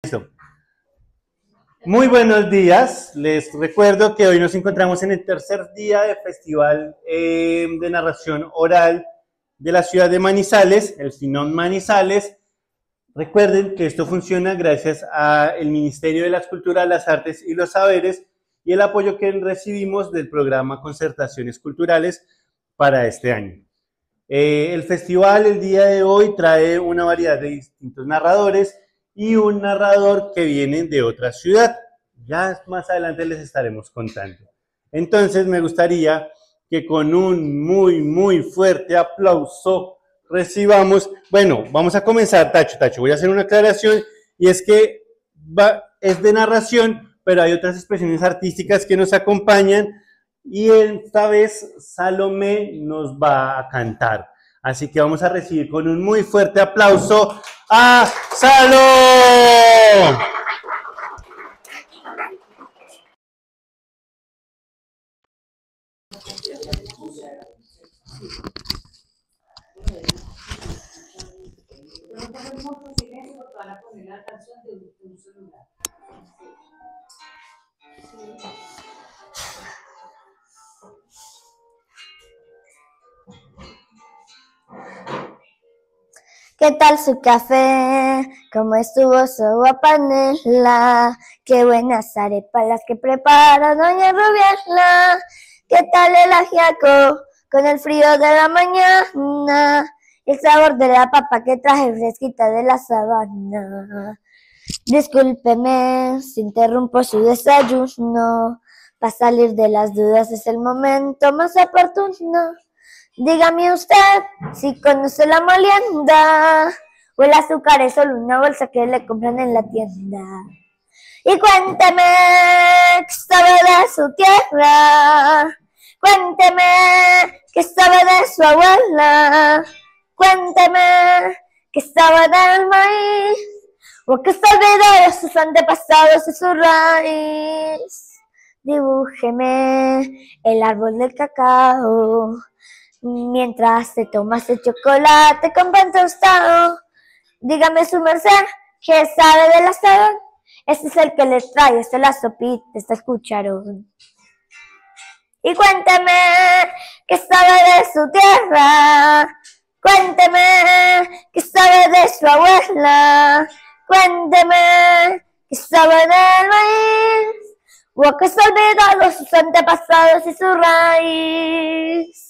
Listo. Muy buenos días. Les recuerdo que hoy nos encontramos en el tercer día del Festival de Narración Oral de la ciudad de Manizales, el Finón Manizales. Recuerden que esto funciona gracias al Ministerio de las Culturas, las Artes y los Saberes y el apoyo que recibimos del programa Concertaciones Culturales para este año. El festival el día de hoy trae una variedad de distintos narradores y un narrador que viene de otra ciudad. Ya más adelante les estaremos contando. Entonces me gustaría que con un muy fuerte aplauso recibamos, bueno, vamos a comenzar, Tacho, voy a hacer una aclaración, y es que es de narración, pero hay otras expresiones artísticas que nos acompañan, y esta vez Salomé nos va a cantar. Así que vamos a recibir con un muy fuerte aplauso a Salo. ¿Qué tal su café? ¿Cómo estuvo su agua panela? Qué buenas arepas las que prepara doña Rubiela. ¿Qué tal el ajiaco con el frío de la mañana? El sabor de la papa que traje fresquita de la sabana. Discúlpeme si interrumpo su desayuno. Para salir de las dudas es el momento más oportuno. Dígame usted si conoce la molienda o el azúcar es solo una bolsa que le compran en la tienda. Y cuénteme qué sabe de su tierra, cuénteme qué sabe de su abuela, cuénteme qué sabe del maíz o qué sabe de sus antepasados y su raíz. Dibújeme el árbol del cacao mientras se toma ese chocolate con pan tostado. Dígame su merced, ¿qué sabe del asadón? Este es el que le trae, esta es la sopita, esta es cucharón. Y cuénteme, ¿qué sabe de su tierra? Cuénteme, ¿qué sabe de su abuela? Cuénteme, ¿qué sabe del maíz? ¿O que se ha olvidado sus antepasados y su raíz?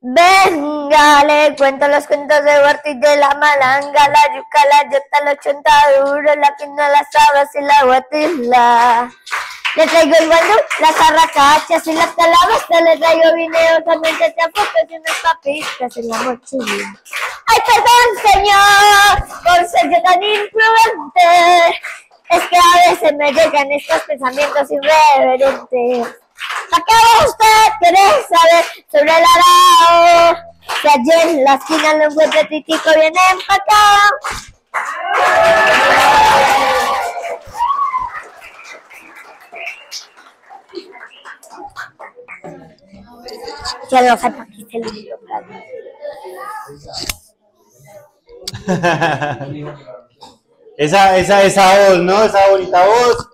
Venga, le cuento los cuentos de Huerta y de la malanga, la yuca, la yota, la chontadura, la quinoa, las habas y la guatila. Le traigo el guandú, las arracachas y las calabazas, le traigo guineo, también chachapotes y unas papitas en la mochila. ¡Ay, perdón, señor, por ser yo tan imprudente! Es que a veces me llegan estos pensamientos irreverentes. ¿Para qué va usted querer saber sobre el arao? Que allí en la esquina lo encuentre titico bien empacado. Ya lo saco aquí, se lo digo Esa voz, ¿no? Esa bonita voz.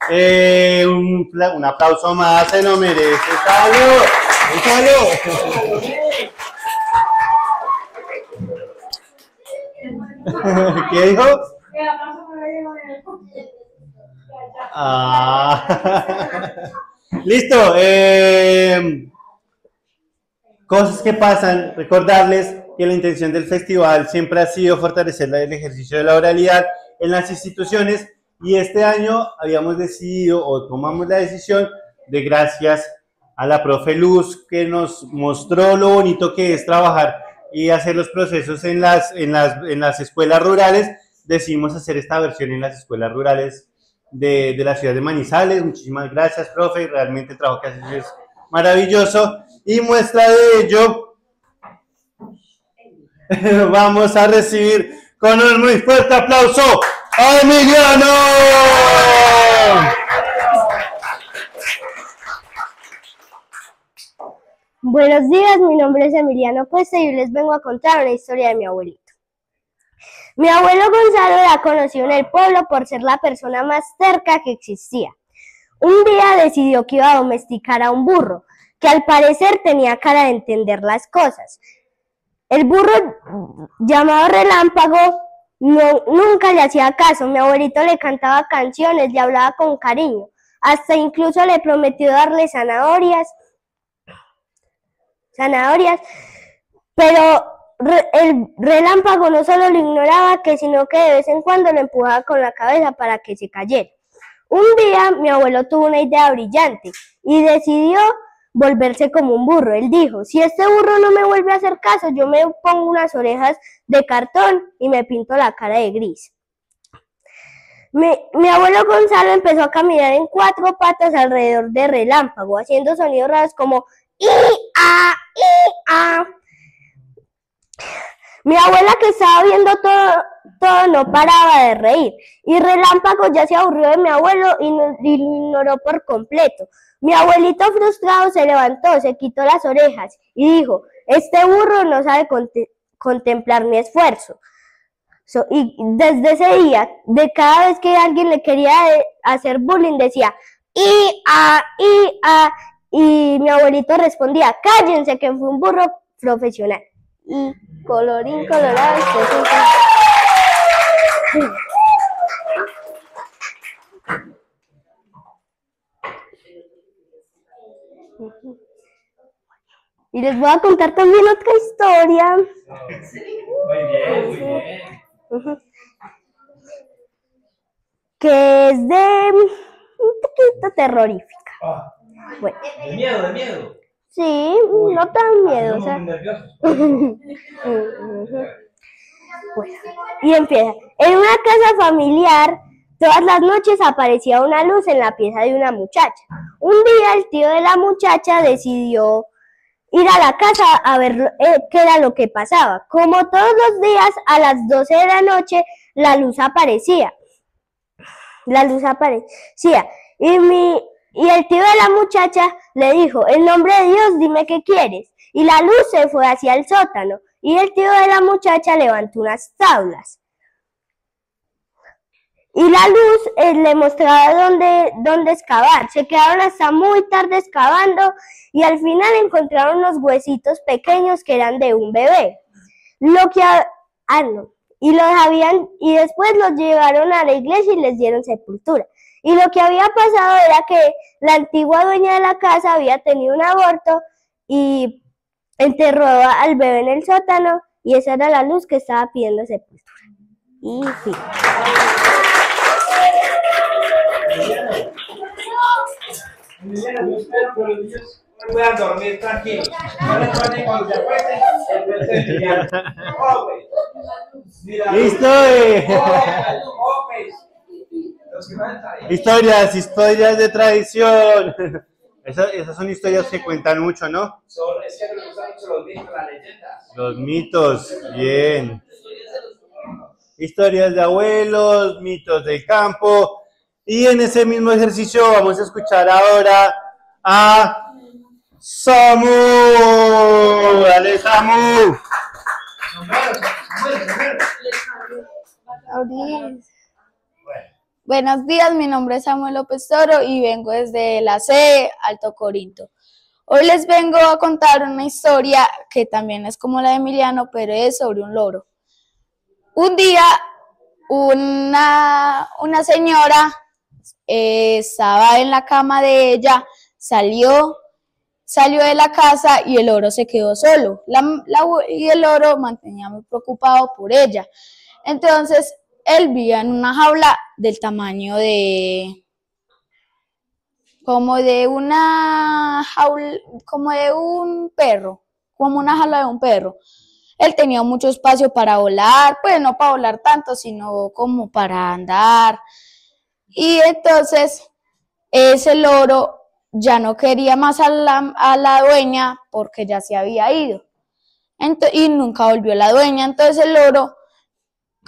Un aplauso más, se lo merece. ¡Salud! ¡Salud! ¿Qué dijo? Listo. Cosas que pasan. Recordarles que la intención del festival siempre ha sido fortalecer el ejercicio de la oralidad en las instituciones. Y este año habíamos decidido, o tomamos la decisión, de gracias a la profe Luz, que nos mostró lo bonito que es trabajar y hacer los procesos en las escuelas rurales, decidimos hacer esta versión en las escuelas rurales de la ciudad de Manizales. Muchísimas gracias, profe, realmente el trabajo que haces es maravilloso. Y muestra de ello, vamos a recibir con un muy fuerte aplauso ¡a Emiliano! Buenos días, mi nombre es Emiliano Cuesta y les vengo a contar una historia de mi abuelito. Mi abuelo Gonzalo era conocido en el pueblo por ser la persona más terca que existía. Un día decidió que iba a domesticar a un burro, que al parecer tenía cara de entender las cosas. El burro, llamado Relámpago, nunca le hacía caso. Mi abuelito le cantaba canciones, le hablaba con cariño, hasta incluso le prometió darle zanahorias, pero el Relámpago no solo lo ignoraba, sino que de vez en cuando lo empujaba con la cabeza para que se cayera. Un día mi abuelo tuvo una idea brillante y decidió volverse como un burro. Él dijo: si este burro no me vuelve a hacer caso, yo me pongo unas orejas de cartón y me pinto la cara de gris. Mi abuelo Gonzalo empezó a caminar en 4 patas alrededor de Relámpago, haciendo sonidos raros como ¡i-a, i-a! Mi abuela, que estaba viendo todo no paraba de reír, y Relámpago ya se aburrió de mi abuelo y lo ignoró por completo. Mi abuelito frustrado se levantó, se quitó las orejas y dijo: este burro no sabe contemplar mi esfuerzo. Y desde ese día, de cada vez que alguien le quería hacer bullying, decía ¡i-a, i-a! Y mi abuelito respondía: cállense, que fue un burro profesional. Y colorín colorado, y les voy a contar también otra historia. Muy bien, muy bien. Que es de un poquito terrorífica. Bueno. De miedo, de miedo. Sí, no tan miedosa. Bueno, y empieza. En una casa familiar, todas las noches aparecía una luz en la pieza de una muchacha. Un día el tío de la muchacha decidió ir a la casa a ver qué era lo que pasaba. Como todos los días, a las 12 de la noche, la luz aparecía. Y el tío de la muchacha le dijo: en nombre de Dios, dime qué quieres. Y la luz se fue hacia el sótano, y el tío de la muchacha levantó unas tablas. Y la luz le mostraba dónde excavar. Se quedaron hasta muy tarde excavando, y al final encontraron unos huesitos pequeños que eran de un bebé. Y después los llevaron a la iglesia y les dieron sepultura. Y lo que había pasado era que la antigua dueña de la casa había tenido un aborto y enterró al bebé en el sótano, y esa era la luz que estaba pidiendo sepultura. Y sí. Yo espero que los niños puedan dormir tranquilos. No les vayan cuando se acuesten, ¡Listo! Historias de tradición. Esas son historias que cuentan mucho, ¿no? Es que me gustan mucho los mitos, las leyendas. Los mitos, bien. Historias de abuelos, mitos del campo. Y en ese mismo ejercicio vamos a escuchar ahora a Samu. ¡Dale, Samu! Buenos días, mi nombre es Samuel López Toro y vengo desde la sede Alto Corinto. Hoy les vengo a contar una historia que también es como la de Emiliano, pero es sobre un loro. Un día una señora estaba en la cama de ella, salió de la casa y el loro se quedó solo. Y el loro mantenía muy preocupado por ella. Entonces él vivía en una jaula del tamaño como de una jaula de un perro. Él tenía mucho espacio para volar, pues no para volar tanto, sino como para andar. Y entonces ese loro ya no quería más a la dueña porque ya se había ido. Y nunca volvió la dueña. Entonces el loro,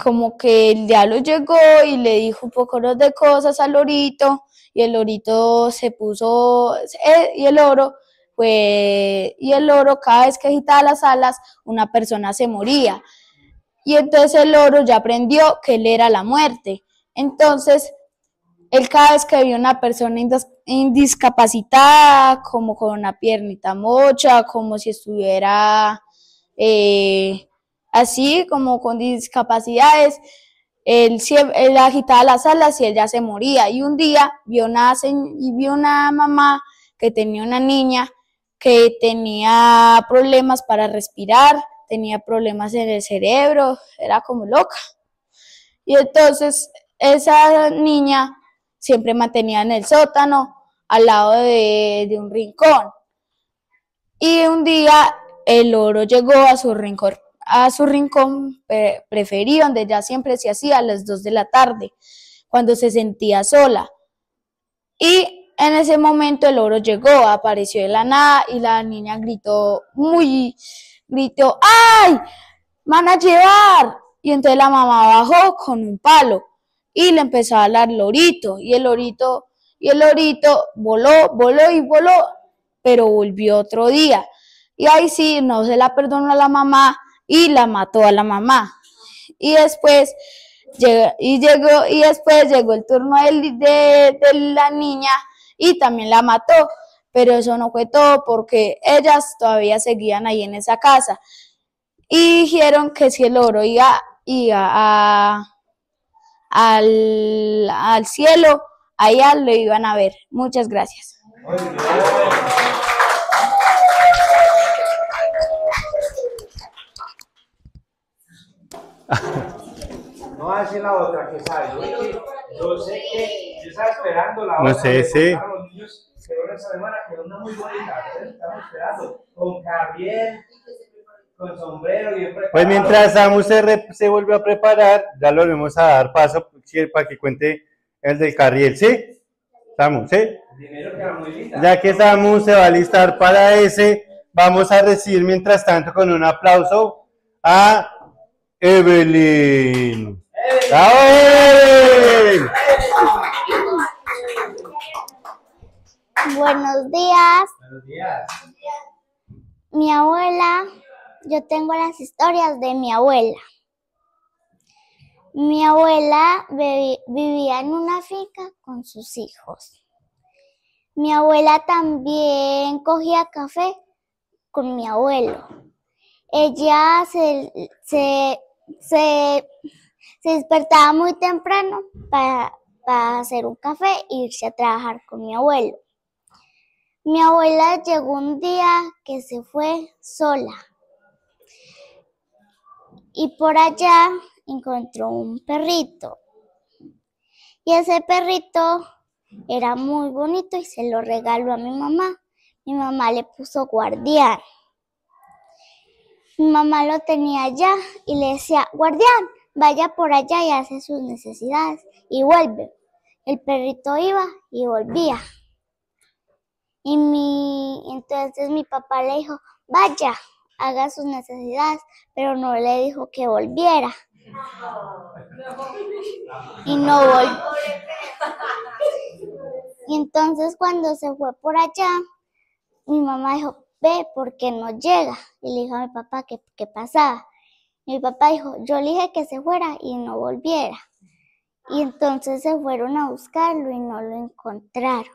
como que el diablo llegó y le dijo un poco de cosas al lorito, y el lorito y el loro pues, y el loro cada vez que agitaba las alas, una persona se moría. Y entonces el loro ya aprendió que él era la muerte. Entonces, él cada vez que veía una persona discapacitada, como con una piernita mocha, como si estuviera así, como con discapacidades, él agitaba las alas y él ya se moría. Y un día vio una mamá que tenía una niña que tenía problemas para respirar, tenía problemas en el cerebro, era como loca. Y entonces esa niña siempre mantenía en el sótano, al lado de un rincón. Y un día el loro llegó a su rincón preferido, donde ya siempre se hacía a las 2 de la tarde, cuando se sentía sola. Y en ese momento el loro llegó, apareció de la nada y la niña gritó, ¡ay! ¡Van a llevar! Y entonces la mamá bajó con un palo y le empezó a hablar al lorito, y el lorito voló, pero volvió otro día. Y ahí sí, no se la perdonó a la mamá y la mató a la mamá. Y después llegó el turno de la niña y también la mató. Pero eso no fue todo, porque ellas todavía seguían ahí en esa casa. Y dijeron que si el loro iba al cielo, allá lo iban a ver. Muchas gracias. No va a decir la otra que sabe. Yo sé que yo estaba esperando la otra. No sé, sí. Los niños que van esa semana, que una muy bonita. Estamos esperando con carriel, con sombrero bien preparado. Pues mientras Samu se vuelve a preparar, ya lo vamos a dar paso para que cuente el del carriel, ¿sí? Samu, ¿sí? Dinero queda muy linda. Ya que Samu se va a alistar para ese, vamos a recibir mientras tanto con un aplauso a Evelyn. ¡Bravo, Evelyn! Buenos días. Buenos días. Mi abuela, yo tengo las historias de mi abuela. Mi abuela vivía en una finca con sus hijos. Mi abuela también cogía café con mi abuelo. Ella se despertaba muy temprano para hacer un café e irse a trabajar con mi abuelo. Mi abuela llegó un día que se fue sola y por allá encontró un perrito. Y ese perrito era muy bonito y se lo regaló a mi mamá. Mi mamá le puso guardián. Mi mamá lo tenía allá y le decía, guardián, vaya por allá y hace sus necesidades y vuelve. El perrito iba y volvía. Entonces mi papá le dijo, vaya, haga sus necesidades, pero no le dijo que volviera. Y no volvió. Y entonces cuando se fue por allá, mi mamá dijo, ve, ¿por qué no llega? Y le dijo a mi papá qué pasaba. Y mi papá dijo, yo le dije que se fuera y no volviera. Y entonces se fueron a buscarlo y no lo encontraron.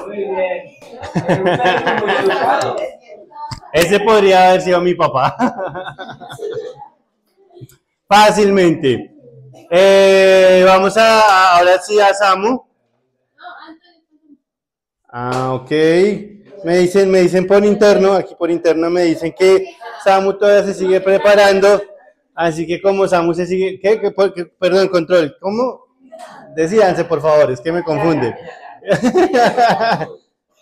Muy bien. Un perrito muy educado. Ese podría haber sido mi papá. Fácilmente. Vamos ahora sí a Samu. Ok. Me dicen por interno, aquí por interno me dicen que Samu todavía se sigue preparando. Así que como Samu se sigue, perdón, control, ¿cómo? Decídanse por favor, es que me confunde.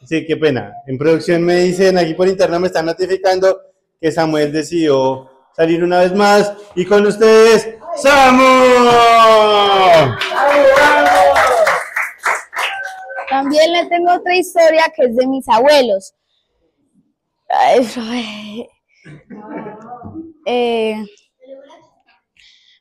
Sí, qué pena. En producción me dicen, aquí por interno me están notificando que Samuel decidió salir una vez más. Y con ustedes, ¡Samu! También le tengo otra historia que es de mis abuelos.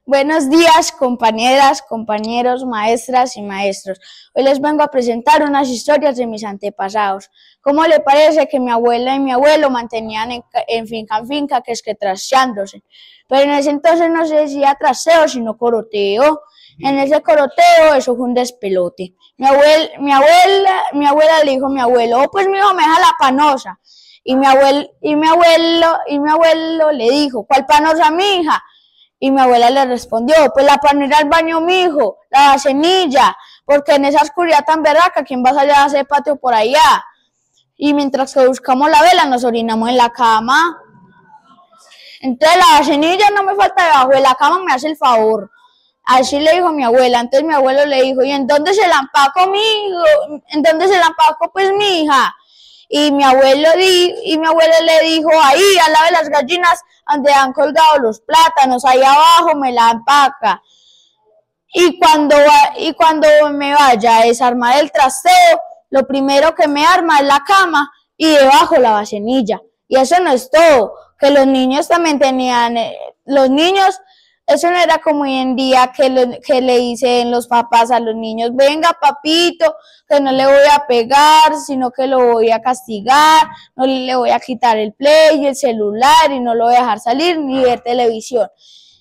Buenos días, compañeras, compañeros, maestras y maestros. Hoy les vengo a presentar unas historias de mis antepasados. ¿Cómo le parece que mi abuela y mi abuelo mantenían en finca, que es que trasteándose? Pero en ese entonces no se decía trasteo, sino coroteo. En ese coroteo, eso fue un despelote. Mi abuela le dijo a mi abuelo, oh, pues mi hijo me deja la panosa. Y mi abuelo le dijo, ¿cuál panosa, mi hija? Y mi abuela le respondió, pues la para no ir al baño, mijo, la cenilla, porque en esa oscuridad tan berraca, ¿quién va a salir a hacer patio por allá? Y mientras que buscamos la vela, nos orinamos en la cama. Entonces la cenilla no me falta debajo de la cama, me hace el favor. Así le dijo mi abuela. Entonces mi abuelo le dijo, ¿y en dónde se la empaco, mijo? ¿En dónde se la empaco, pues, mi hija? Y mi abuelo le dijo, ahí, al lado de las gallinas, donde han colgado los plátanos, ahí abajo me la empaca. Y cuando me vaya a desarmar el trasteo, lo primero que me arma es la cama y debajo la vasenilla. Y eso no es todo, que los niños también tenían, eso no era como hoy en día que le dicen los papás a los niños, venga papito, que no le voy a pegar, sino que lo voy a castigar, no le voy a quitar el play y el celular y no lo voy a dejar salir ni ver televisión.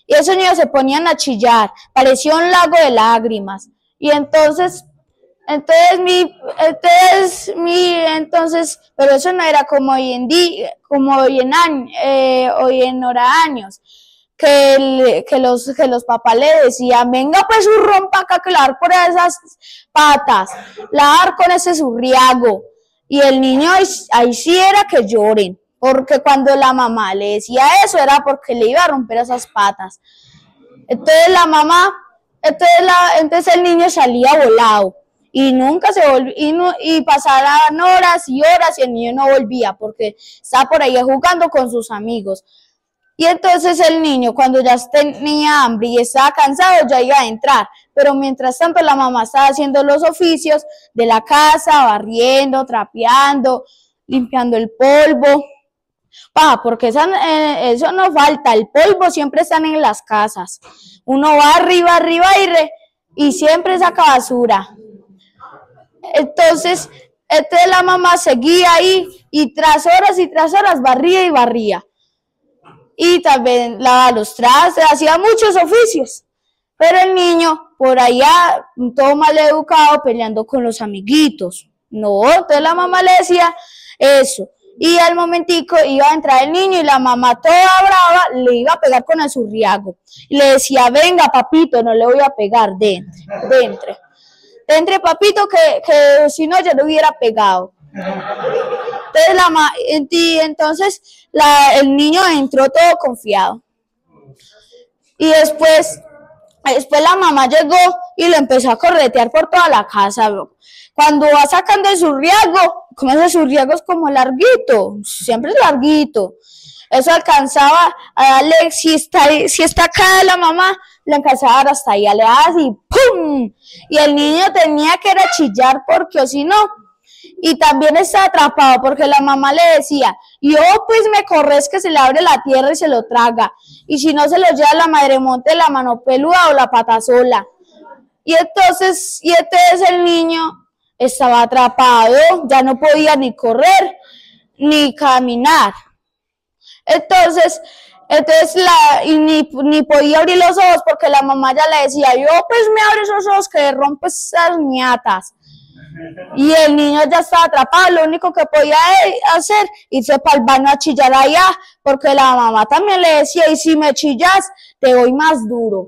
Y esos niños se ponían a chillar, parecía un lago de lágrimas. Y entonces, pero eso no era como hoy en día, como hoy en años. Que los papás le decían, venga pues su rompa acá que la dar por esas patas, la dar con ese zurriago. Y el niño ahí sí era que lloren, porque cuando la mamá le decía eso era porque le iba a romper esas patas. Entonces entonces el niño salía volado y nunca se volvió, y pasaban horas y horas y el niño no volvía porque estaba por ahí jugando con sus amigos. Y entonces el niño, cuando ya tenía hambre y estaba cansado, ya iba a entrar. Pero mientras tanto la mamá estaba haciendo los oficios de la casa, barriendo, trapeando, limpiando el polvo. Porque eso no falta, el polvo siempre está en las casas. Uno va arriba y siempre saca basura. Entonces la mamá seguía ahí y tras horas barría y barría. Y también lavaba los trastes, hacía muchos oficios. Pero el niño, por allá, todo mal educado, peleando con los amiguitos. No, entonces la mamá le decía eso. Y al momentico iba a entrar el niño y la mamá toda brava le iba a pegar con el zurriago. Y le decía, venga papito, no le voy a pegar, entre papito, que si no ya lo hubiera pegado. Entonces el niño entró todo confiado. Y después la mamá llegó y lo empezó a corretear por toda la casa. Cuando va sacando el zurriago, como ese zurriago es como larguito, siempre es larguito. Eso alcanzaba a darle, si está acá la mamá, le alcanzaba a dar hasta ahí, le daba así, ¡pum! Y el niño tenía que ir a chillar porque o si no. Y también estaba atrapado porque la mamá le decía, yo pues me corres que se le abre la tierra y se lo traga. Y si no se lo lleva la madremonte, la mano peluda o la pata sola. Y entonces el niño estaba atrapado, ya no podía ni correr ni caminar. Entonces ni podía abrir los ojos porque la mamá ya le decía, yo pues me abre esos ojos que rompes esas ñatas. Y el niño ya estaba atrapado, lo único que podía hacer, irse para el baño a chillar allá, porque la mamá también le decía, y si me chillas, te doy más duro.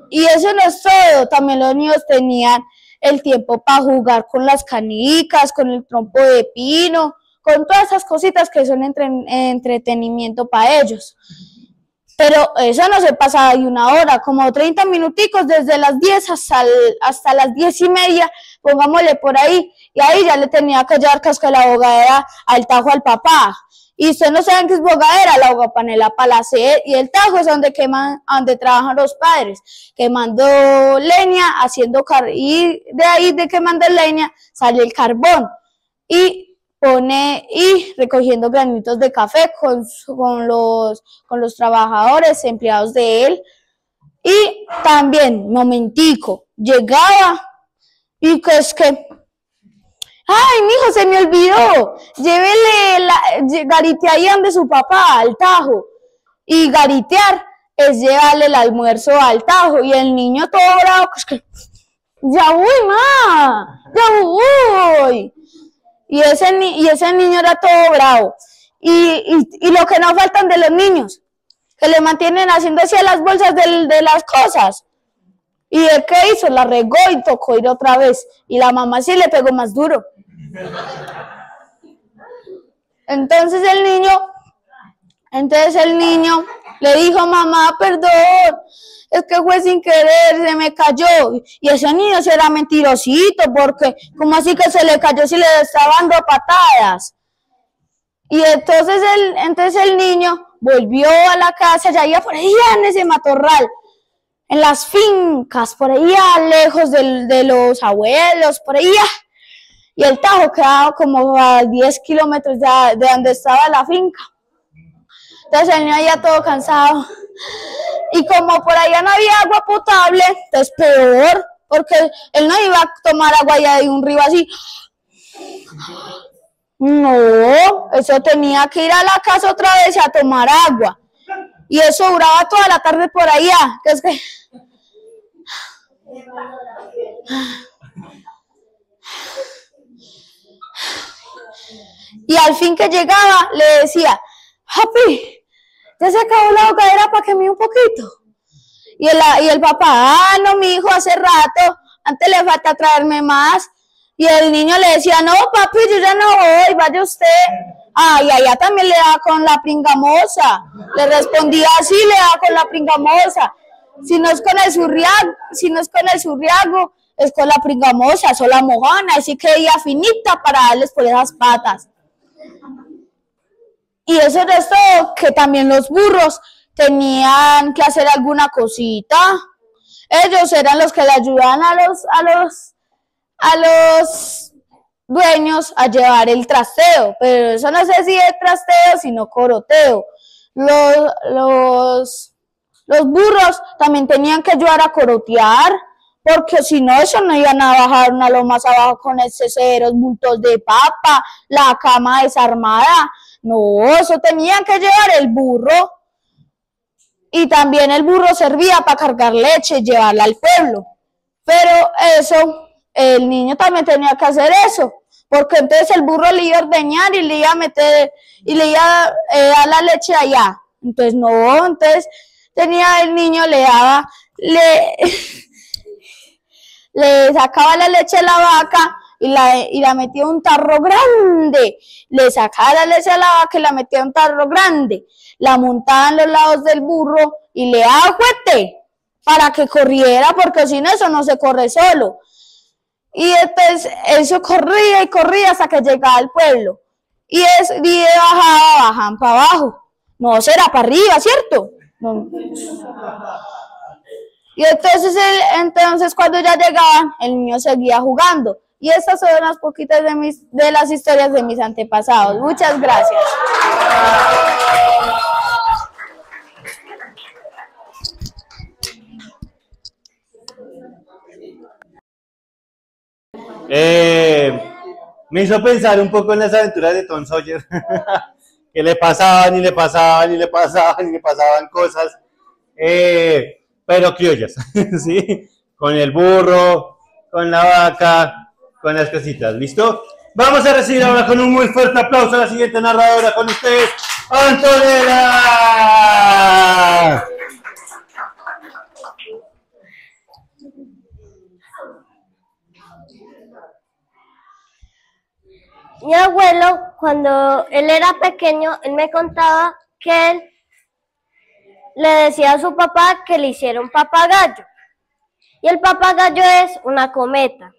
Y eso no es todo, también los niños tenían el tiempo para jugar con las canicas, con el trompo de pino, con todas esas cositas que son entretenimiento para ellos. Pero eso no se pasaba de una hora, como 30 minuticos, desde las 10 hasta las 10:30, pongámosle por ahí, y ahí ya le tenía que llevar casca la bogadera al tajo al papá. Y ustedes no saben qué es bogadera, la bogapanela para la sed, y el tajo es donde trabajan los padres, quemando leña, y de ahí de quemando leña sale el carbón, y recogiendo granitos de café con los trabajadores, empleados de él. Y también, momentico, llegaba y que es que, ay, mijo, se me olvidó, llévele garite ahí donde su papá, al Tajo. Y garitear es llevarle el almuerzo al Tajo. Y el niño todo bravo, es que, ya voy, ma, ya voy. Y ese niño era todo bravo. Y lo que no faltan de los niños, que le mantienen haciendo así a las bolsas de las cosas. ¿Y él qué hizo? La regó y tocó ir otra vez. Y la mamá sí le pegó más duro. Entonces el niño le dijo, mamá, perdón, es que fue sin querer, se me cayó. Y ese niño sí era mentirosito, porque ¿cómo así que se le cayó si le estaba dando patadas? Y entonces el niño volvió a la casa, ya iba por allá en ese matorral, en las fincas, por allá lejos de los abuelos, por allá. Y el Tajo quedaba como a 10 kilómetros de donde estaba la finca. Entonces el niño ya todo cansado. Y como por allá no había agua potable, entonces peor, porque él no iba a tomar agua ya de un río así. No, eso tenía que ir a la casa otra vez a tomar agua. Y eso duraba toda la tarde por allá. Que es que... Y al fin que llegaba, le decía, papi, ya se acabó la bocadera para que me un poquito. Y el papá, no, mi hijo, hace rato, antes le falta traerme más. Y el niño le decía, no, papi, yo ya no voy, vaya usted. Y allá también le daba con la pringamosa. Le respondía así, le daba con la pringamosa. Si no es con el surriago, es con la pringamosa, son la mojona, así que ella finita para darles por esas patas. Y eso es todo, que también los burros tenían que hacer alguna cosita. Ellos eran los que le ayudaban a los dueños a llevar el trasteo, pero eso no sé si es trasteo, sino coroteo. Los burros también tenían que ayudar a corotear, porque si no, eso no iban a bajar una loma más abajo con esos severos bultos de papa, la cama desarmada. No, eso tenía que llevar el burro. Y también el burro servía para cargar leche y llevarla al pueblo. Pero eso, el niño también tenía que hacer eso, porque entonces el burro le iba a ordeñar y le iba a meter, y le iba a dar la leche allá. Entonces no, entonces tenía el niño, le sacaba la leche a la vaca y la metía en un tarro grande. Le sacaba la leche a la vaca y la metía en un tarro grande. La montaba en los lados del burro y le daba fuerte para que corriera, porque si no, eso no se corre solo. Y entonces eso corría y corría hasta que llegaba al pueblo. Y bajaban para abajo. No, será para arriba, ¿cierto? No. Y entonces cuando ya llegaban, el niño seguía jugando. Y estas son unas poquitas de las historias de mis antepasados. Muchas gracias. Me hizo pensar un poco en las aventuras de Tom Sawyer, que le pasaban y le pasaban y le pasaban y le pasaban cosas, pero criollas, ¿sí? Con el burro, con la vaca, con las cositas, ¿listo? Vamos a recibir ahora con un muy fuerte aplauso a la siguiente narradora con ustedes, Antonella. Mi abuelo, cuando él era pequeño, él me contaba que él le decía a su papá que le hiciera un papagayo. Y el papagayo es una cometa.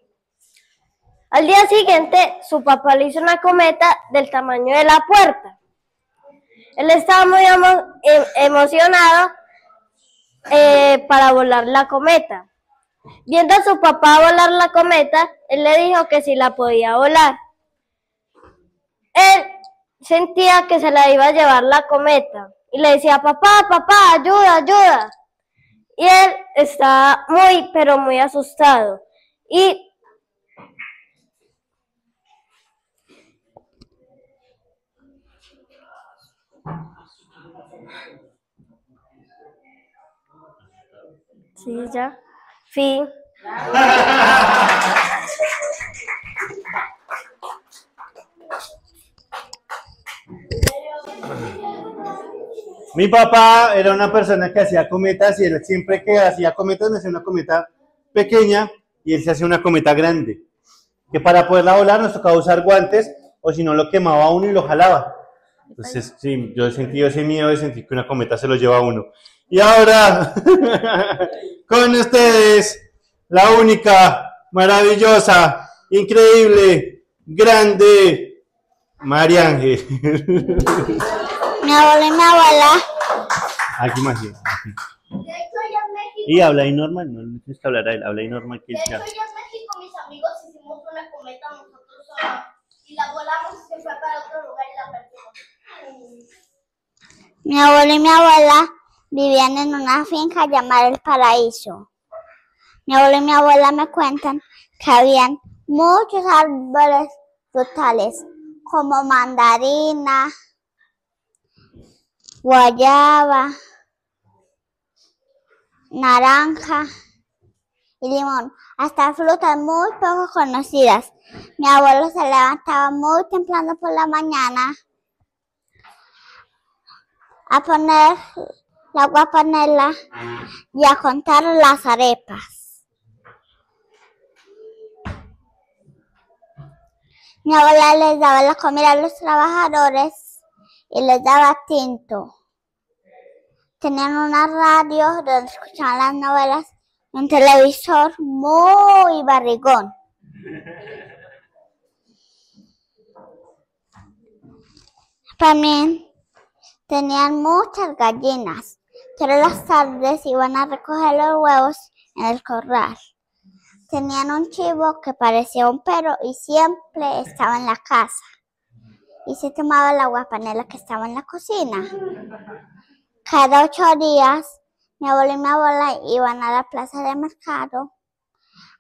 Al día siguiente, su papá le hizo una cometa del tamaño de la puerta. Él estaba muy emocionado para volar la cometa. Viendo a su papá volar la cometa, él le dijo que sí la podía volar. Él sentía que se la iba a llevar la cometa y le decía, papá, papá, ayuda, ayuda. y él está muy, pero muy asustado. Y sí, ya. Fin. Mi papá era una persona que hacía cometas y él siempre que hacía cometas me hacía una cometa pequeña y él se hacía una cometa grande. Que para poderla volar nos tocaba usar guantes o si no lo quemaba a uno y lo jalaba. Entonces, sí, yo he sentido ese miedo de sentir que una cometa se lo lleva a uno. Y ahora, con ustedes, la única, maravillosa, increíble, grande, María Ángel. Mi abuelo y mi abuela. Aquí más bien. Y habla ahí normal, no tienes que hablar a él, habla ahí normal que él De hecho, ya en México mis amigos hicimos una cometa nosotros solos y la volamos y se fue para otro lugar y la perdimos. Mi abuelo y mi abuela vivían en una finca llamada El Paraíso. Mi abuelo y mi abuela me cuentan que habían muchos árboles frutales como mandarina, guayaba, naranja y limón, hasta frutas muy poco conocidas. Mi abuelo se levantaba muy temprano por la mañana a poner la guapanela y a contar las arepas. Mi abuela les daba la comida a los trabajadores y les daba tinto. Tenían una radio donde escuchaban las novelas y un televisor muy barrigón. También tenían muchas gallinas. Todas las tardes iban a recoger los huevos en el corral. Tenían un chivo que parecía un perro y siempre estaba en la casa. Y se tomaba la guapanela que estaba en la cocina. Cada 8 días, mi abuelo y mi abuela iban a la plaza de mercado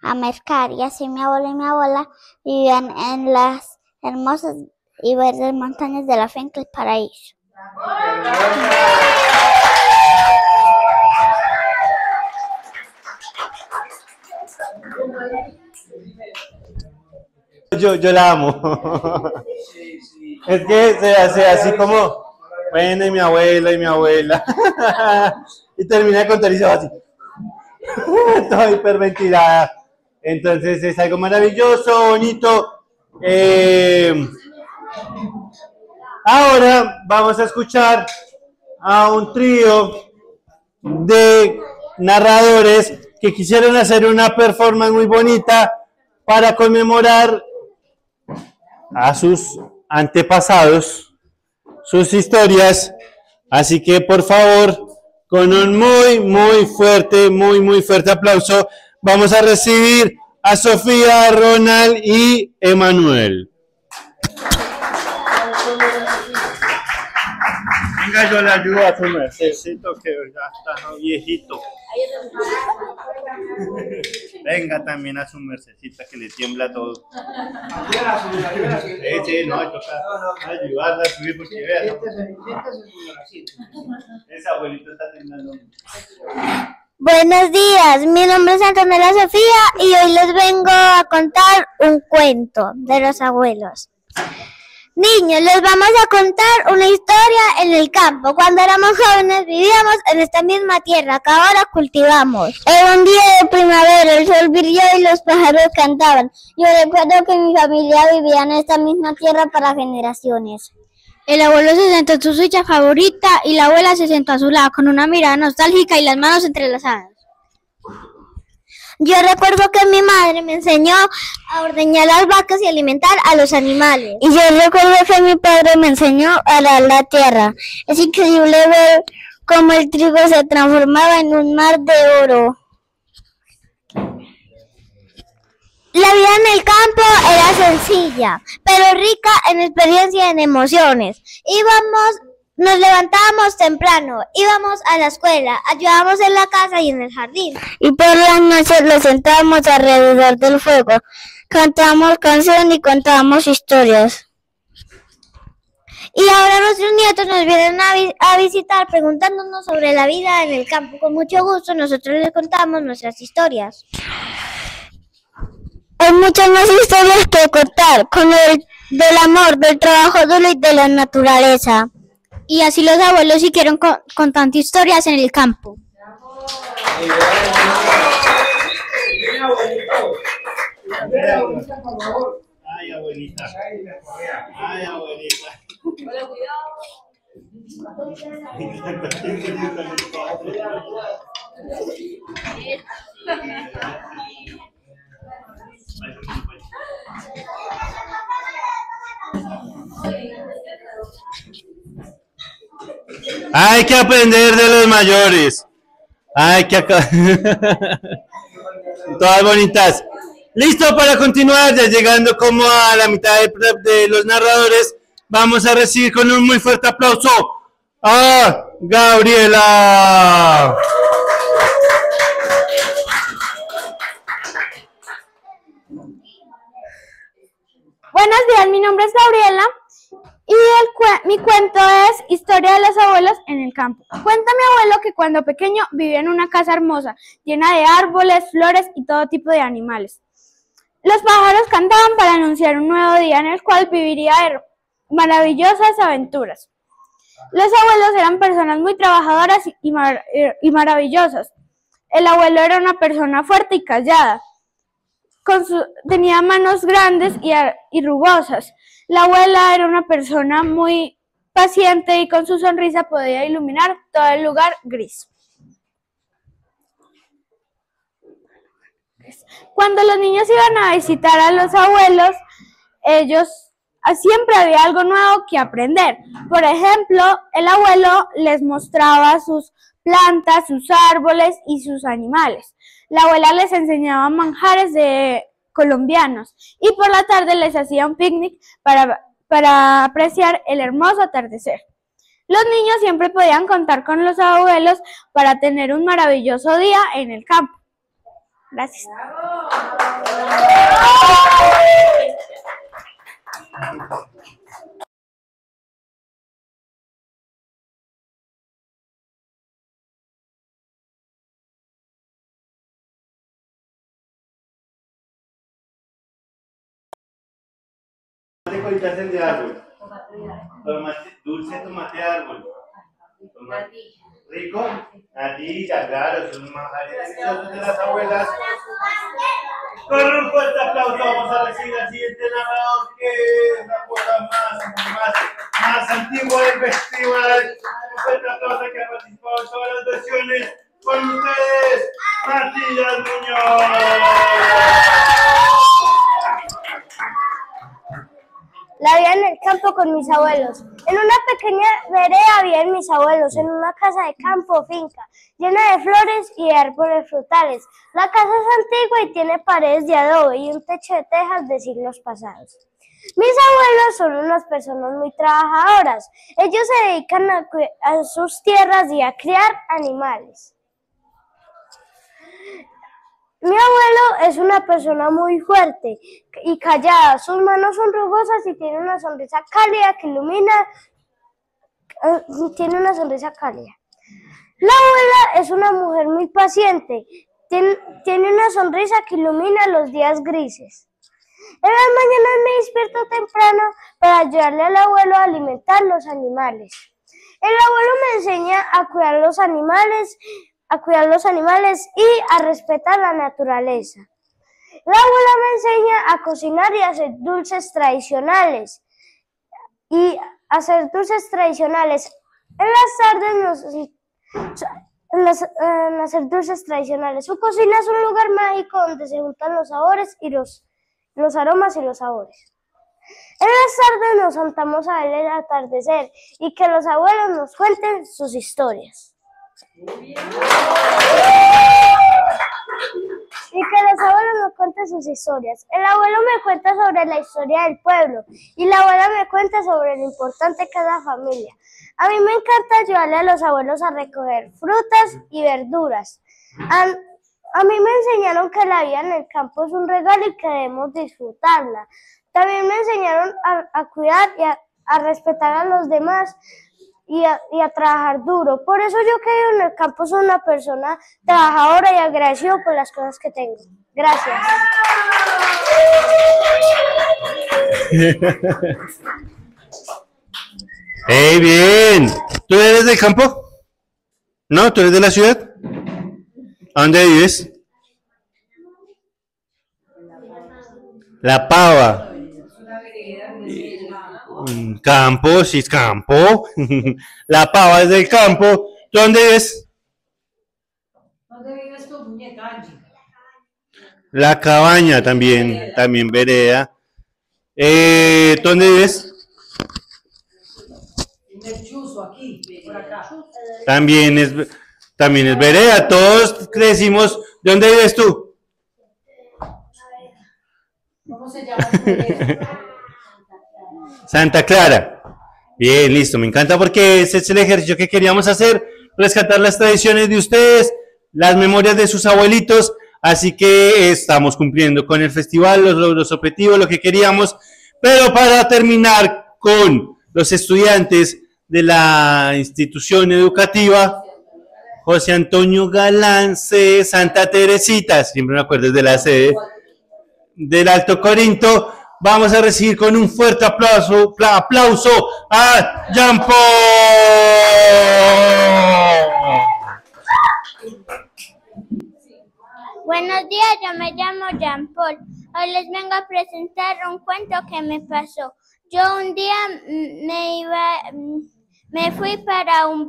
a mercar. Y así mi abuelo y mi abuela vivían en las hermosas y verdes montañas de la finca El Paraíso. Yo la amo. Es que se hace así como, bueno, y mi abuela. Y termina de contar y se va así. Toda hiperventilada. Entonces es algo maravilloso, bonito. Ahora vamos a escuchar a un trío de narradores que quisieron hacer una performance muy bonita para conmemorar a sus antepasados, sus historias. Así que por favor, con un muy fuerte aplauso, vamos a recibir a Sofía, Ronald y Emanuel. Venga, yo le ayudo a su mercedcito que ya está viejito. Venga también a su mercedcita que le tiembla todo. Sí, no, toca ayudarla a subir porque vea. Ese abuelito está temblando. Buenos días, mi nombre es Antonella Sofía y hoy les vengo a contar un cuento de los abuelos. Niños, les vamos a contar una historia en el campo. Cuando éramos jóvenes vivíamos en esta misma tierra que ahora cultivamos. Era un día de primavera, el sol brilló y los pájaros cantaban. Yo recuerdo que mi familia vivía en esta misma tierra para generaciones. El abuelo se sentó en su silla favorita y la abuela se sentó a su lado con una mirada nostálgica y las manos entrelazadas. Yo recuerdo que mi madre me enseñó a ordeñar las vacas y alimentar a los animales. Y yo recuerdo que mi padre me enseñó a arar la tierra. Es increíble ver cómo el trigo se transformaba en un mar de oro. La vida en el campo era sencilla, pero rica en experiencia y en emociones. Íbamos Nos levantábamos temprano, íbamos a la escuela, ayudábamos en la casa y en el jardín. Y por las noches nos sentábamos alrededor del fuego, cantábamos canciones y contábamos historias. Y ahora nuestros nietos nos vienen a visitar preguntándonos sobre la vida en el campo. Con mucho gusto nosotros les contamos nuestras historias. Hay muchas más historias que contar, con el del amor, del trabajo duro y de la naturaleza. Y así los abuelos siguieron contando historias en el campo. Ay, abuelita. Ay, abuelita. Hay que aprender de los mayores. Hay que todas bonitas. Listo para continuar, ya llegando como a la mitad de los narradores, vamos a recibir con un muy fuerte aplauso a Gabriela. Buenos días, mi nombre es Gabriela y mi cuento es Historia de los abuelos en el campo. Cuenta mi abuelo que cuando pequeño vivía en una casa hermosa, llena de árboles, flores y todo tipo de animales. Los pájaros cantaban para anunciar un nuevo día en el cual viviría maravillosas aventuras. Los abuelos eran personas muy trabajadoras y maravillosas. El abuelo era una persona fuerte y callada. Tenía manos grandes y rugosas. La abuela era una persona muy paciente y con su sonrisa podía iluminar todo el lugar gris. Cuando los niños iban a visitar a los abuelos, siempre había algo nuevo que aprender. Por ejemplo, el abuelo les mostraba sus plantas, sus árboles y sus animales. La abuela les enseñaba manjares colombianos y por la tarde les hacía un picnic para apreciar el hermoso atardecer. Los niños siempre podían contar con los abuelos para tener un maravilloso día en el campo. Gracias. Colitas de árbol. Dulce tomate árbol. Rico. Natilla, claro, son manjares deliciosos de las abuelas. Con un fuerte aplauso vamos a recibir al siguiente narrador, que es la abuela más antigua del festival. Un fuerte aplauso que ha participado en todas las versiones. Con ustedes, Matías Muñoz. La vida en el campo con mis abuelos. En una pequeña vereda vivían mis abuelos, en una casa de campo o finca, llena de flores y de árboles frutales. La casa es antigua y tiene paredes de adobe y un techo de tejas de siglos pasados. Mis abuelos son unas personas muy trabajadoras. Ellos se dedican a sus tierras y a criar animales. Mi abuelo es una persona muy fuerte y callada. Sus manos son rugosas y tiene una sonrisa cálida que ilumina. La abuela es una mujer muy paciente. Tiene una sonrisa que ilumina los días grises. En las mañanas me despierto temprano para ayudarle al abuelo a alimentar los animales. El abuelo me enseña a cuidar los animales y a respetar la naturaleza. La abuela me enseña a cocinar y a hacer dulces tradicionales. En hacer dulces tradicionales. Su cocina es un lugar mágico donde se juntan los sabores y los aromas y los sabores. En las tardes nos sentamos a ver el atardecer y que los abuelos nos cuenten sus historias. y que los abuelos me cuenten sus historias. El abuelo me cuenta sobre la historia del pueblo y la abuela me cuenta sobre lo importante que es la familia. A mí me encanta ayudarle a los abuelos a recoger frutas y verduras. A mí me enseñaron que la vida en el campo es un regalo y que debemos disfrutarla. También me enseñaron a cuidar y a respetar a los demás y a trabajar duro. Por eso yo que vivo en el campo soy una persona trabajadora y agradecido por las cosas que tengo. Gracias. ¡Hey, bien! ¿Tú eres del campo? ¿No? ¿Tú eres de la ciudad? ¿A dónde vives? La Pava. Campo, sí es campo. La Pava es del campo. ¿Tú dónde vives? ¿Dónde vives tú, muñeca Angie? La Cabaña también vereda. ¿Tú dónde vives? En el Chuzo, aquí, por acá. También es vereda. Todos crecimos. ¿De dónde vives tú? ¿Cómo se llama tu vereda? Santa Clara. Bien, listo. Me encanta porque ese es el ejercicio que queríamos hacer. Rescatar las tradiciones de ustedes, las memorias de sus abuelitos. Así que estamos cumpliendo con el festival, los objetivos, lo que queríamos. Pero para terminar con los estudiantes de la institución educativa José Antonio Galán C. Santa Teresita, siempre me acuerdo de la sede del Alto Corinto, vamos a recibir con un fuerte aplauso a Jean Paul. Buenos días, yo me llamo Jean Paul. Hoy les vengo a presentar un cuento que me pasó. Yo un día me fui para un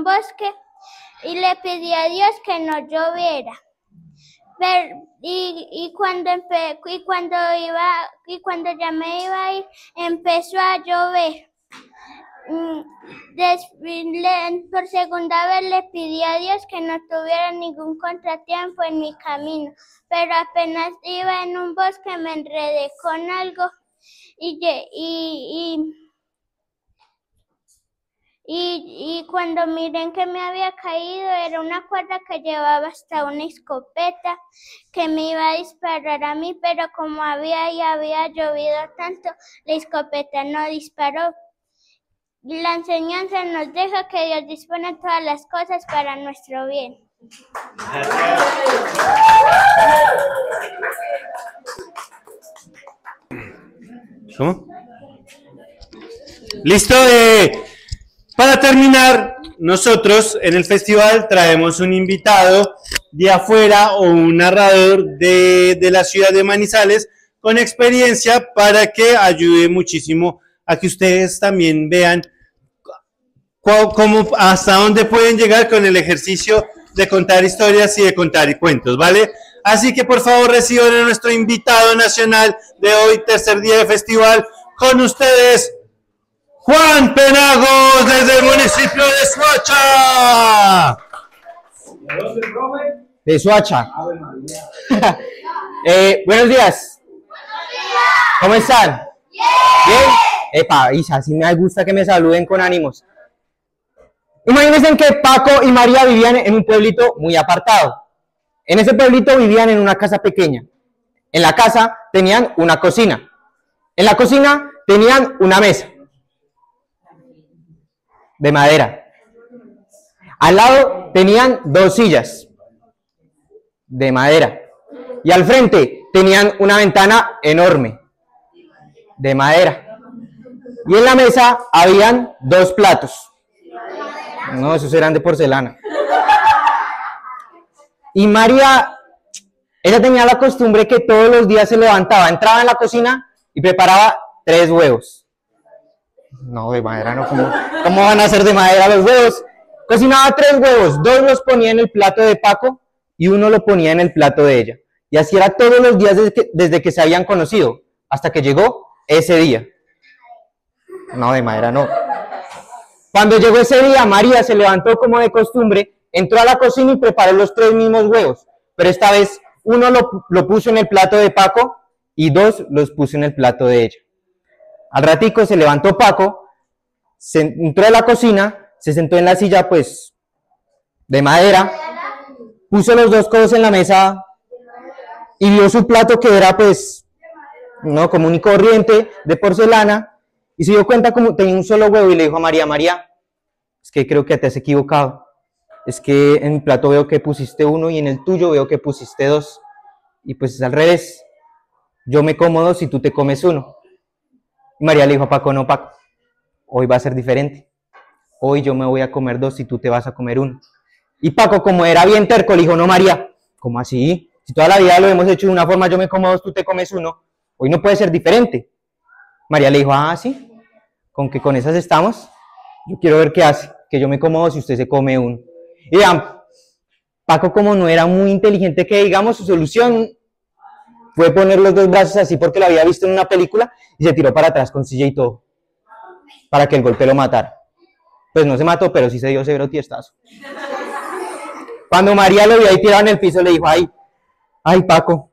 bosque y le pedí a Dios que no lloviera. Cuando ya me iba a ir, empezó a llover. Por segunda vez le pedí a Dios que no tuviera ningún contratiempo en mi camino, pero apenas iba en un bosque me enredé con algo y cuando miré que me había caído era una cuerda que llevaba hasta una escopeta que me iba a disparar a mí, pero como había llovido tanto, la escopeta no disparó. La enseñanza nos deja que Dios dispone todas las cosas para nuestro bien. ¿Cómo? Listo. Para terminar, nosotros en el festival traemos un invitado de afuera o un narrador de la ciudad de Manizales con experiencia para que ayude muchísimo a que ustedes también vean hasta dónde pueden llegar con el ejercicio de contar historias y de contar cuentos, ¿vale? Así que por favor reciban a nuestro invitado nacional de hoy, tercer día de festival, con ustedes, Juan Penagos, desde el municipio de Soacha. ¿De dónde, profe? De Soacha. Ave María. Buenos días. ¿Cómo están? Bien. Epa, Isa, sí me gusta que me saluden con ánimos. Imagínense que Paco y María vivían en un pueblito muy apartado. En ese pueblito vivían en una casa pequeña. En la casa tenían una cocina. En la cocina tenían una mesa de madera. Al lado tenían dos sillas de madera. Y al frente tenían una ventana enorme de madera. Y en la mesa habían dos platos. No, esos eran de porcelana. Y María, ella tenía la costumbre que todos los días se levantaba, entraba en la cocina y preparaba 3 huevos. No, de madera no, ¿cómo van a ser de madera los huevos? Cocinaba 3 huevos, 2 los ponía en el plato de Paco y 1 lo ponía en el plato de ella. Y así era todos los días desde que se habían conocido, hasta que llegó ese día. No, de madera no. Cuando llegó ese día, María se levantó como de costumbre, entró a la cocina y preparó los 3 mismos huevos, pero esta vez uno lo puso en el plato de Paco y 2 los puso en el plato de ella. Al ratico se levantó Paco, entró a la cocina, se sentó en la silla pues de madera, puso los 2 codos en la mesa y vio su plato que era pues no común y corriente de porcelana y se dio cuenta como tenía un solo huevo y le dijo a María, María, es que creo que te has equivocado, es que en mi plato veo que pusiste 1 y en el tuyo veo que pusiste 2 y pues es al revés, yo me como 2 y tú te comes 1. Y María le dijo a Paco, no Paco, hoy va a ser diferente, hoy yo me voy a comer 2 y tú te vas a comer 1. Y Paco, como era bien terco, le dijo, no María, ¿cómo así? Si toda la vida lo hemos hecho de una forma, yo me como 2, tú te comes 1, hoy no puede ser diferente. María le dijo, ah, sí, con que con esas estamos, yo quiero ver qué hace, que yo me como 2 y usted se come 1. Y vean, Paco como no era muy inteligente que digamos, su solución fue poner los 2 brazos así porque lo había visto en una película y se tiró para atrás con silla y todo, para que el golpe lo matara. Pues no se mató, pero sí se dio severo tiestazo. Cuando María lo vio ahí tirado en el piso, le dijo, ay Paco,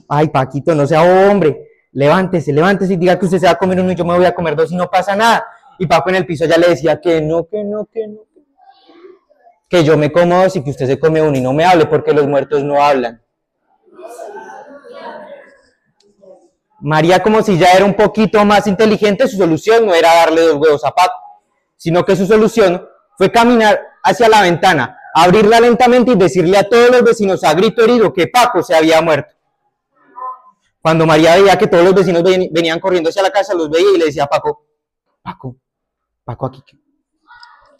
ay Paquito, no sea hombre, levántese y diga que usted se va a comer 1 y yo me voy a comer 2 y no pasa nada. Y Paco en el piso ya le decía que no, que yo me como 2 y que usted se come 1 y no me hable porque los muertos no hablan. María, como si ya era un poquito más inteligente, su solución no era darle 2 huevos a Paco, sino que su solución fue caminar hacia la ventana, abrirla lentamente y decirle a todos los vecinos a grito herido que Paco se había muerto. Cuando María veía que todos los vecinos venían corriendo hacia la casa, los veía y le decía a Paco, Paco aquí,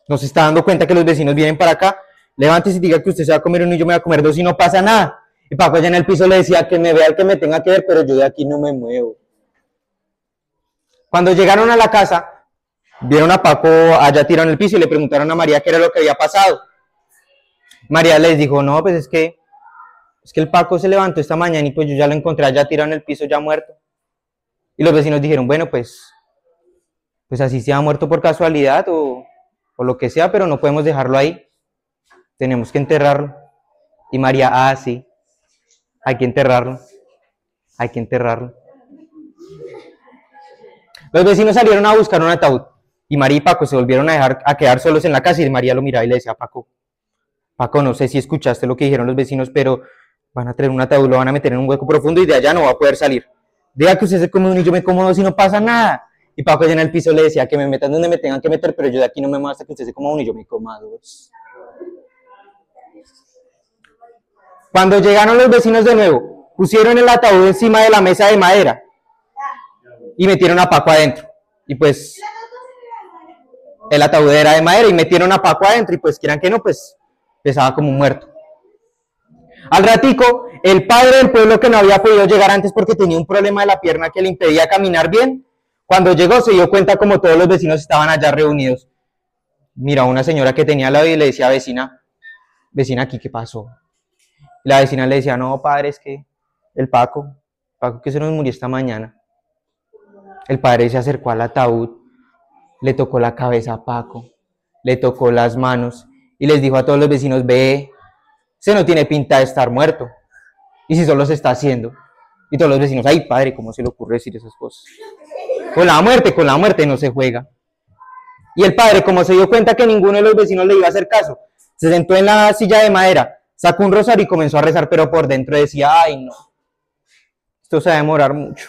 ¿no se está dando cuenta que los vecinos vienen para acá? Levántese y diga que usted se va a comer 1 y yo me voy a comer 2 y no pasa nada. Y Paco allá en el piso le decía que me vea el que me tenga que ver, pero yo de aquí no me muevo. Cuando llegaron a la casa, vieron a Paco allá tirado en el piso y le preguntaron a María qué era lo que había pasado. María les dijo, no, pues es que el Paco se levantó esta mañana y pues yo ya lo encontré allá tirado en el piso, ya muerto. Y los vecinos dijeron, bueno, pues así se ha muerto por casualidad o lo que sea, pero no podemos dejarlo ahí. Tenemos que enterrarlo. Y María, sí, hay que enterrarlo. Los vecinos salieron a buscar un ataúd y María y Paco se volvieron a quedar solos en la casa y María lo miraba y le decía a Paco, no sé si escuchaste lo que dijeron los vecinos, pero van a traer un ataúd, lo van a meter en un hueco profundo y de allá no va a poder salir. Diga que usted se come 1 y yo me como 2 y no pasa nada. Y Paco allá en el piso le decía que me metan donde me tengan que meter, pero yo de aquí no me muevo hasta que usted se coma 1 y yo me coma 2. Cuando llegaron los vecinos de nuevo, pusieron el ataúd encima de la mesa de madera y metieron a Paco adentro. Y pues el ataúd era de madera y metieron a Paco adentro y pues quieran que no, pues pesaba como un muerto. Al ratico, el padre del pueblo, que no había podido llegar antes porque tenía un problema de la pierna que le impedía caminar bien, cuando llegó se dio cuenta como todos los vecinos estaban allá reunidos. Mira, una señora que tenía al lado y le decía, vecina, aquí, ¿qué pasó? Y la vecina le decía, no, padre, es que el Paco que se nos murió esta mañana. El padre se acercó al ataúd, le tocó la cabeza a Paco, le tocó las manos y les dijo a todos los vecinos, ve, se no tiene pinta de estar muerto. Y si solo se está haciendo. Y todos los vecinos, ay padre, ¿cómo se le ocurre decir esas cosas? Con la muerte no se juega. Y el padre, como se dio cuenta que ninguno de los vecinos le iba a hacer caso, se sentó en la silla de madera, sacó un rosario y comenzó a rezar, pero por dentro decía, ay no, esto se va a demorar mucho.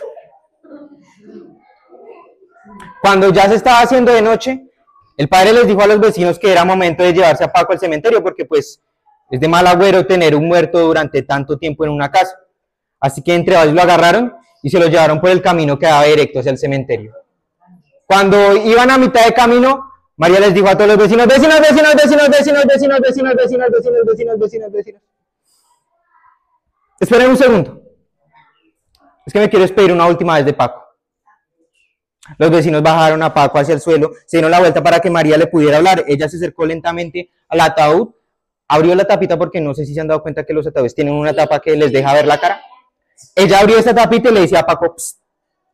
Cuando ya se estaba haciendo de noche, el padre les dijo a los vecinos que era momento de llevarse a Paco al cementerio, porque pues es de mal agüero tener un muerto durante tanto tiempo en una casa. Así que entre varios lo agarraron y se lo llevaron por el camino que daba directo hacia el cementerio. Cuando iban a mitad de camino, María les dijo a todos los vecinos, vecinos. Esperen un segundo. Es que me quiero despedir una última vez de Paco. Los vecinos bajaron a Paco hacia el suelo, se dieron la vuelta para que María le pudiera hablar. Ella se acercó lentamente al ataúd, abrió la tapita porque no sé si se han dado cuenta que los ataúdes tienen una tapa que les deja ver la cara. Ella abrió esa tapita y le decía a Paco,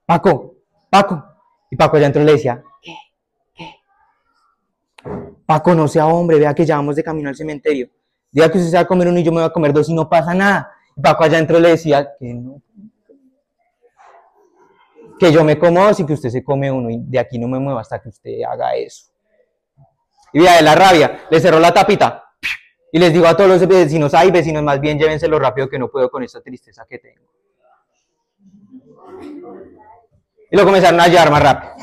Paco. Y Paco allá adentro le decía, ¿qué? Paco, no sea hombre, vea que ya vamos de camino al cementerio. Diga que usted se va a comer uno y yo me voy a comer dos y no pasa nada. Y Paco allá adentro le decía que no. Que yo me como dos y que usted se come uno y de aquí no me muevo hasta que usted haga eso. Y vea, de la rabia, le cerró la tapita y les digo a todos los vecinos, ay vecinos, más bien llévenselo rápido que no puedo con esta tristeza que tengo. Y lo comenzaron a llevar más rápido.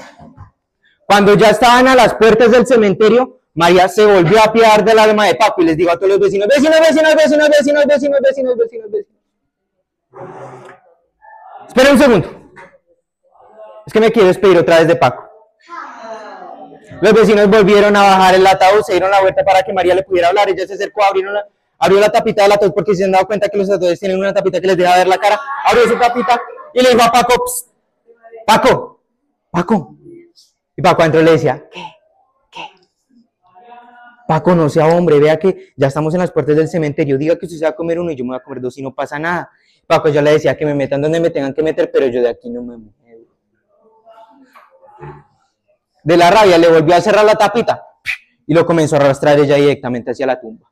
Cuando ya estaban a las puertas del cementerio, María se volvió a apiadar del alma de Paco y les digo a todos los vecinos, vecinos, vecinos, vecinos, vecinos, vecinos, vecinos, vecinos, vecinos. Esperen un segundo. Es que me quiero despedir otra vez de Paco. Los vecinos volvieron a bajar el ataúd, se dieron la vuelta para que María le pudiera hablar. Ella se acercó, abrió la tapita del ataúd porque se han dado cuenta que los ataúdes tienen una tapita que les deja ver la cara. Abrió su tapita y le dijo a Paco, psst, Paco, Paco. Y Paco adentro le decía, ¿qué? Paco, no sea hombre, vea que ya estamos en las puertas del cementerio. Diga que usted se va a comer uno y yo me voy a comer dos y no pasa nada. Paco ya le decía que me metan donde me tengan que meter, pero yo de aquí no me muevo. De la rabia le volvió a cerrar la tapita y lo comenzó a arrastrar ella directamente hacia la tumba.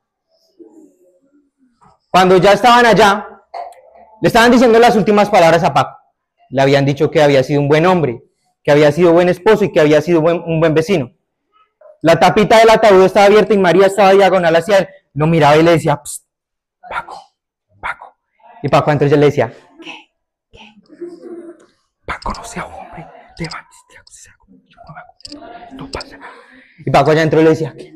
Cuando ya estaban allá, le estaban diciendo las últimas palabras a Paco. Le habían dicho que había sido un buen hombre, que había sido buen esposo y que había sido un buen vecino. La tapita del ataúd estaba abierta y María estaba diagonal hacia él. Lo miraba y le decía, psst, Paco, Paco. Y Paco entonces le decía, ¿qué? Paco, no sea hombre, levántese, no pasa nada. Y Paco allá adentro le decía, ¿qué?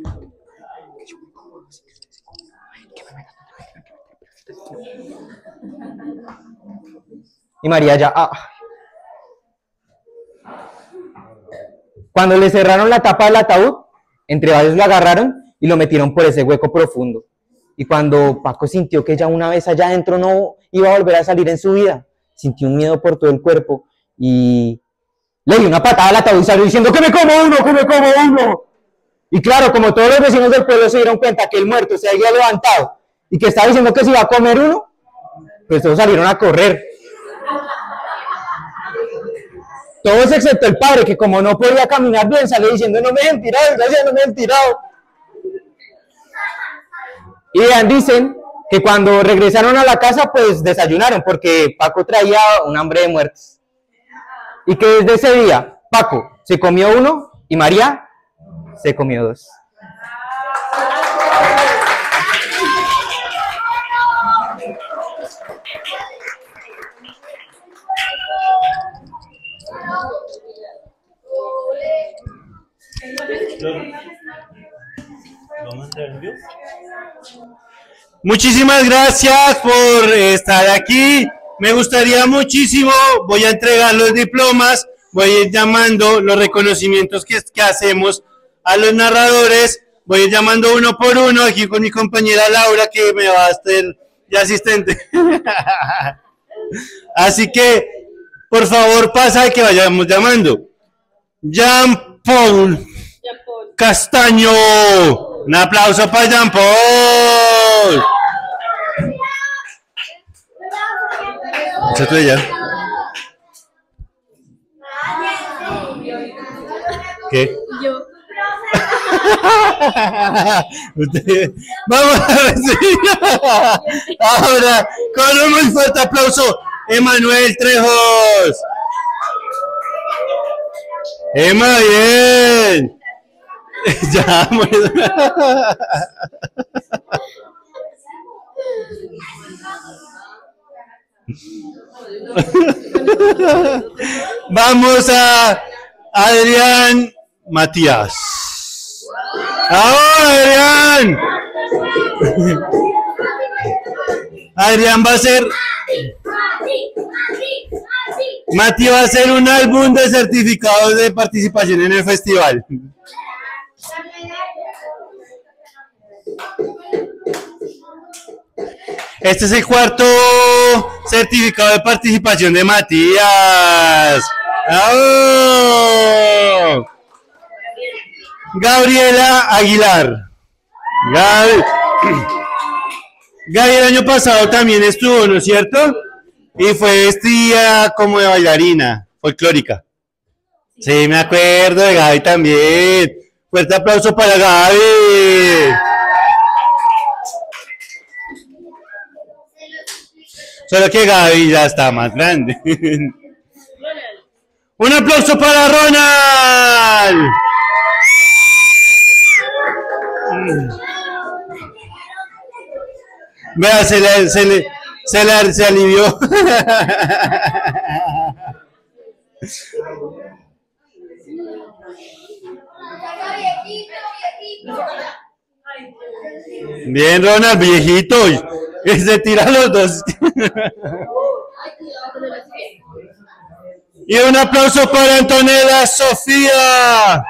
Y María ya, Cuando le cerraron la tapa del ataúd, entre varios lo agarraron y lo metieron por ese hueco profundo. Y cuando Paco sintió que ya una vez allá adentro no iba a volver a salir en su vida, sintió un miedo por todo el cuerpo y le dio una patada al ataúd y salió diciendo que me como uno, que me como uno. Y claro, como todos los vecinos del pueblo se dieron cuenta que el muerto se había levantado y que estaba diciendo que se iba a comer uno, pues todos salieron a correr. Todos excepto el padre, que como no podía caminar bien, salió diciendo, no me dejen tirado, gracias, no me dejen tirado. Y vean, dicen que cuando regresaron a la casa, pues desayunaron, porque Paco traía un hambre de muertes. Y que desde ese día, Paco se comió uno y María se comió dos. Muchísimas gracias por estar aquí. Me gustaría muchísimo, voy a entregar los diplomas, voy a ir llamando los reconocimientos que hacemos a los narradores, voy a ir llamando uno por uno, aquí con mi compañera Laura que me va a ser de asistente. Así que, por favor, pasa que vayamos llamando. Jean-Paul Castaño. Un aplauso para Jean-Paul. ¿Esa es tuya? ¿Qué? Yo. Vamos a recibir ahora con un muy fuerte aplauso Emanuel Trejos. Emma, bien. Ya, vamos a Adrián Matías. ¡Ahora, Adrián! Adrián va a hacer... Mati va a hacer un álbum de certificados de participación en el festival. Este es el cuarto certificado de participación de Matías. ¡Oh! Gabriela Aguilar. Gaby el año pasado también estuvo, ¿no es cierto? Y fue vestida como de bailarina folclórica. Sí, me acuerdo de Gaby también. Fuerte aplauso para Gaby. Solo que Gaby ya está más grande. Un aplauso para Ronald. Vea, se alivió. Bien, Ronald, viejito. Se tira los dos. Y un aplauso para Antonella Sofía.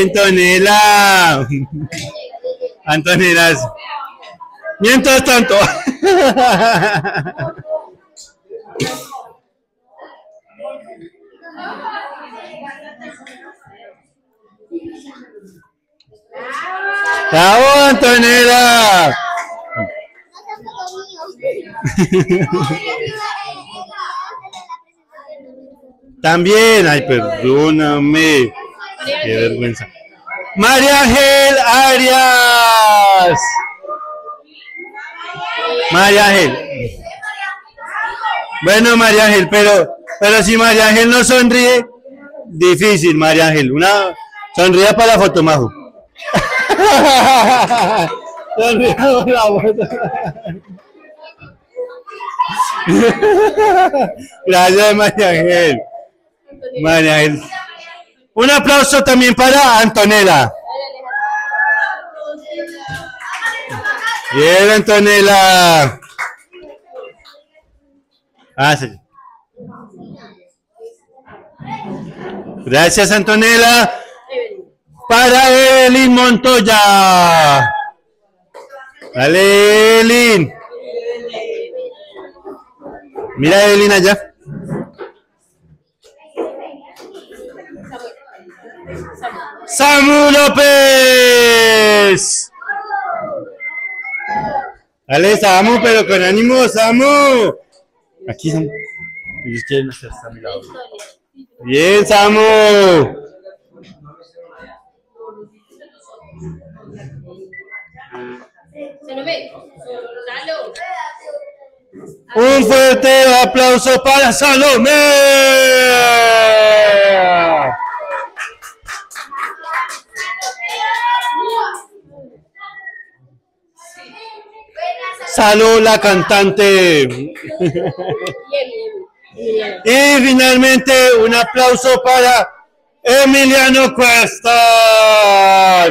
Antonella. Antonella. Mientras tanto. ¡Bravo, Antonella! También, ay, perdóname. Qué vergüenza. María Ángel Arias. María Ángel. Bueno, María Ángel, pero si María Ángel no sonríe, difícil, María Ángel. Una sonría para la foto, Majo. Sonría para la foto. Gracias, María Ángel. María Ángel. Un aplauso también para Antonella. Bien, Antonella. Ah, sí. Gracias, Antonella. Para Evelyn Montoya. Dale, Evelyn. Mira, Evelyn allá. Samu López. Dale, Samu, pero con ánimo, Samu. Aquí, Samu. Ellos quieren hacer a mi lado. Bien, Samu. Un fuerte aplauso para Salomé. Salud, la cantante. Y finalmente un aplauso para Emiliano Cuesta.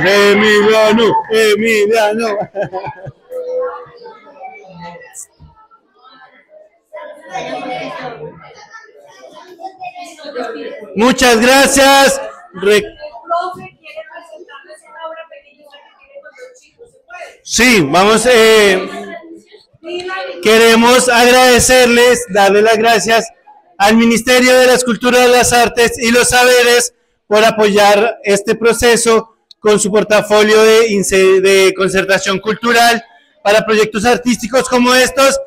Emiliano. Muchas gracias. Sí, vamos. Queremos agradecerles, darle las gracias al Ministerio de las Culturas, las Artes y los Saberes por apoyar este proceso con su portafolio de concertación cultural para proyectos artísticos como estos.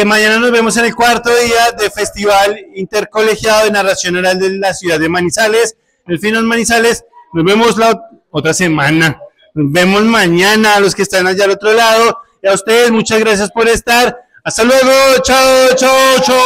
Mañana nos vemos en el cuarto día del Festival Intercolegiado de Narración Oral de la ciudad de Manizales, el Finos Manizales. Nos vemos la otra semana. Nos vemos mañana a los que están allá al otro lado. Y a ustedes, muchas gracias por estar. Hasta luego. Chao, chao, chao.